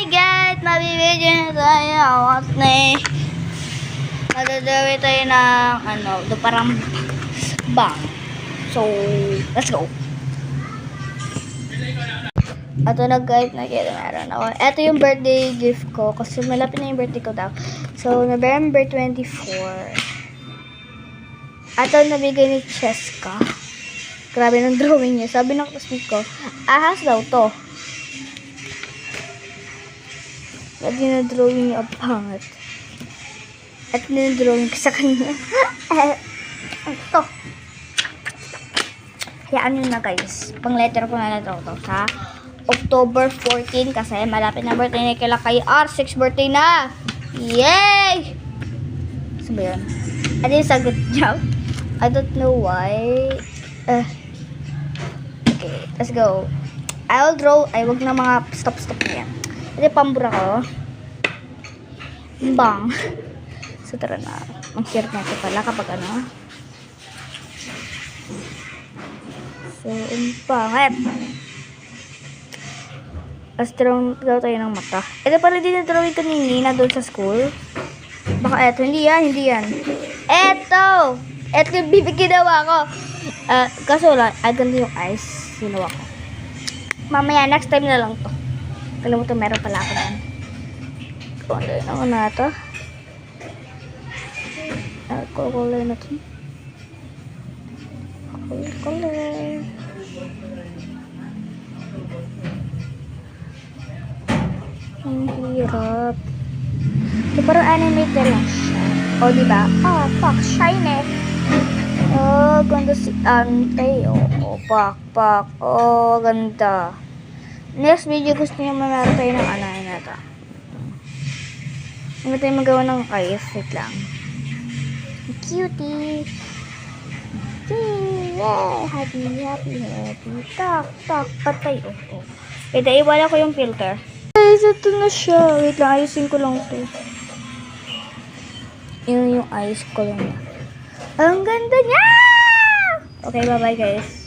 Hi guys! Mabibigyan na tayo at madadawi tayo ng parang bang. So, let's go! Ato na guys, meron ako. Ito yung birthday gift ko kasi malapit na yung birthday ko daw. So, November 24. Ato nabigay ni Cheska. Grabe ng drawing niya. Sabi ng classmate ko, ahas daw to. At dinadrawing niya ang pangat. At dinadrawing ko sa kanya. Ito. Hayaan nyo na guys. Pang letter ko na to sa October 14 kasi malapit na birthday na kila kay R6 birthday na. Yay! Sabi yun. Ano yung sagot niya? I don't know why. Okay, let's go. I'll draw. Ay, wag na mga stop na yan. Ito pambura ko. Bang. So, tara na. Mag-share natin pala kapag ano. So, pangit. As draw tayo ng mata. Ito pala din na drawing ko ni Nina doon sa school. Baka eto. Hindi yan. Eto yung bibig ginawa ko. Kaso lang, ganda yung eyes. Ginawa ko. Mamaya, next time na lang to. Kalimutan, meron pala ako yan. Kundi ako na ito. Color na ito. Color. Ang hirap. So, parang animated lang siya. O, diba? Fuck, shiny. Ganda si Ante. Pak. Ganda. Next video, gusto niyo meron tayo ng na ito. Hindi tayo magawa ng eyes. Wait lang. Cutie. Happy. Tak. Patay. Wait, iwala ko yung filter. Guys, ito na siya. Wait lang, ayusin ko lang ito. Yun yung eyes ko lang. Ang ganda niya! Okay, bye-bye guys.